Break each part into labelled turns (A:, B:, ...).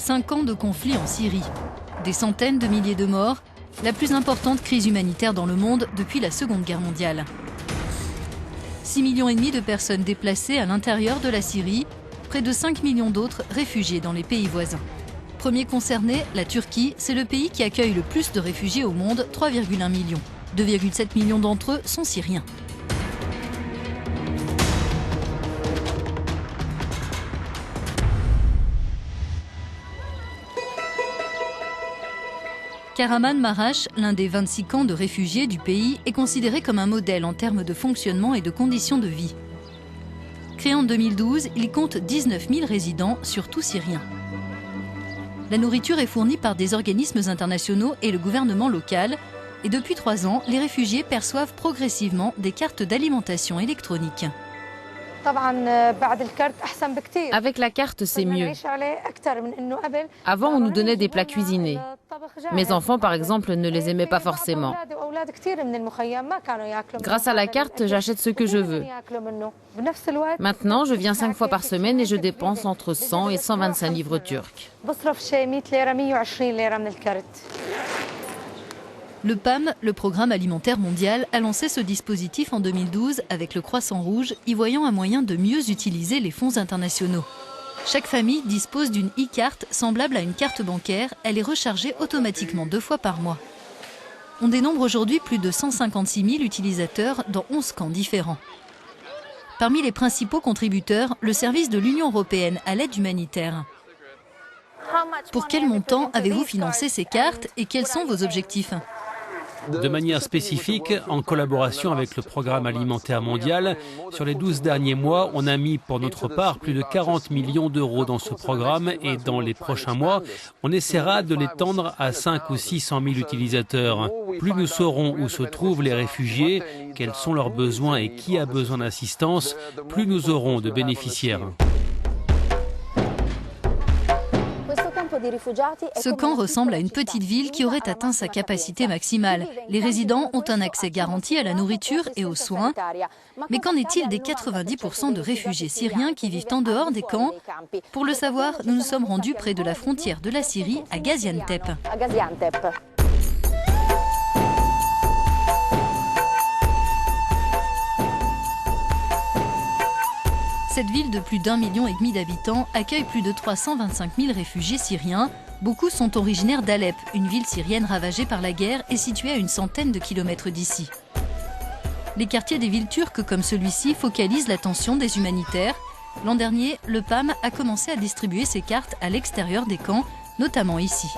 A: 5 ans de conflit en Syrie. Des centaines de milliers de morts, la plus importante crise humanitaire dans le monde depuis la Seconde Guerre mondiale. 6,5 millions de personnes déplacées à l'intérieur de la Syrie, près de 5 millions d'autres réfugiés dans les pays voisins. Premier concerné, la Turquie, c'est le pays qui accueille le plus de réfugiés au monde, 3,1 millions. 2,7 millions d'entre eux sont syriens. Kahraman Maraş, l'un des 26 camps de réfugiés du pays, est considéré comme un modèle en termes de fonctionnement et de conditions de vie. Créé en 2012, il compte 19 000 résidents, surtout syriens. La nourriture est fournie par des organismes internationaux et le gouvernement local. Et depuis 3 ans, les réfugiés perçoivent progressivement des cartes d'alimentation électronique.
B: Avec la carte, c'est mieux. Avant, on nous donnait des plats cuisinés. Mes enfants, par exemple, ne les aimaient pas forcément. Grâce à la carte, j'achète ce que je veux. Maintenant, je viens 5 fois par semaine et je dépense entre 100 et 125 livres turcs.
A: Le PAM, le Programme alimentaire mondial, a lancé ce dispositif en 2012 avec le Croissant Rouge, y voyant un moyen de mieux utiliser les fonds internationaux. Chaque famille dispose d'une e-carte semblable à une carte bancaire. Elle est rechargée automatiquement 2 fois par mois. On dénombre aujourd'hui plus de 156 000 utilisateurs dans 11 camps différents. Parmi les principaux contributeurs, le service de l'Union européenne à l'aide humanitaire. Pour quel montant avez-vous financé ces cartes et quels sont vos objectifs ?
C: De manière spécifique, en collaboration avec le Programme alimentaire mondial, sur les 12 derniers mois, on a mis pour notre part plus de 40 millions d'euros dans ce programme et dans les prochains mois, on essaiera de l'étendre à 500 ou 600 000 utilisateurs. Plus nous saurons où se trouvent les réfugiés, quels sont leurs besoins et qui a besoin d'assistance, plus nous aurons de bénéficiaires.
A: Ce camp ressemble à une petite ville qui aurait atteint sa capacité maximale. Les résidents ont un accès garanti à la nourriture et aux soins. Mais qu'en est-il des 90% de réfugiés syriens qui vivent en dehors des camps? Pour le savoir, nous nous sommes rendus près de la frontière de la Syrie, à Gaziantep. Cette ville de plus d'1,5 million d'habitants accueille plus de 325 000 réfugiés syriens. Beaucoup sont originaires d'Alep, une ville syrienne ravagée par la guerre et située à une centaine de kilomètres d'ici. Les quartiers des villes turques comme celui-ci focalisent l'attention des humanitaires. L'an dernier, le PAM a commencé à distribuer ses cartes à l'extérieur des camps, notamment ici.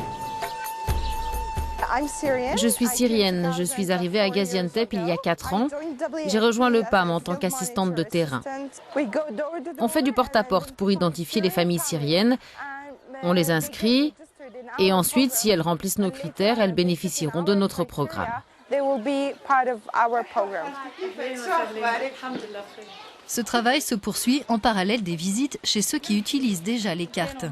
B: Je suis syrienne, je suis arrivée à Gaziantep il y a 4 ans. J'ai rejoint le PAM en tant qu'assistante de terrain. On fait du porte-à-porte pour identifier les familles syriennes. On les inscrit et ensuite, si elles remplissent nos critères, elles bénéficieront de notre programme.
A: Ce travail se poursuit en parallèle des visites chez ceux qui utilisent déjà les cartes.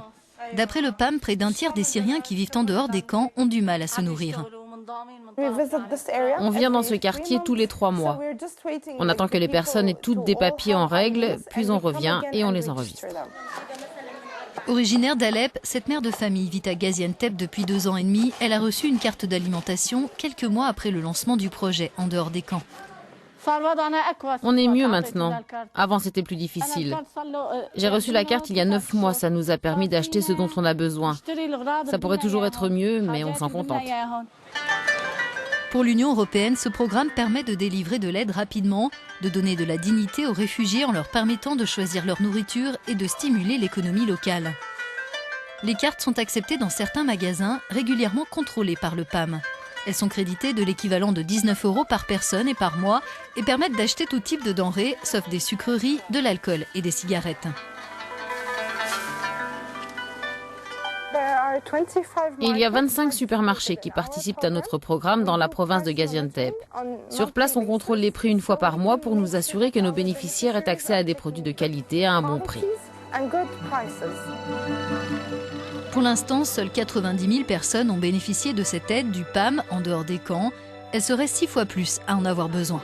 A: D'après le PAM, près d'un tiers des Syriens qui vivent en dehors des camps ont du mal à se nourrir.
B: On vient dans ce quartier tous les 3 mois. On attend que les personnes aient toutes des papiers en règle, puis on revient et on les enregistre.
A: Originaire d'Alep, cette mère de famille vit à Gaziantep depuis 2 ans et demi. Elle a reçu une carte d'alimentation quelques mois après le lancement du projet en dehors des camps.
B: On est mieux maintenant. Avant, c'était plus difficile. J'ai reçu la carte il y a 9 mois. Ça nous a permis d'acheter ce dont on a besoin. Ça pourrait toujours être mieux, mais on s'en contente.
A: Pour l'Union européenne, ce programme permet de délivrer de l'aide rapidement, de donner de la dignité aux réfugiés en leur permettant de choisir leur nourriture et de stimuler l'économie locale. Les cartes sont acceptées dans certains magasins, régulièrement contrôlés par le PAM. Elles sont créditées de l'équivalent de 19 € par personne et par mois et permettent d'acheter tout type de denrées, sauf des sucreries, de l'alcool et des cigarettes.
B: Il y a 25 supermarchés qui participent à notre programme dans la province de Gaziantep. Sur place, on contrôle les prix 1 fois par mois pour nous assurer que nos bénéficiaires aient accès à des produits de qualité à un bon prix.
A: Pour l'instant, seules 90 000 personnes ont bénéficié de cette aide du PAM en dehors des camps. Elle serait 6 fois plus à en avoir besoin.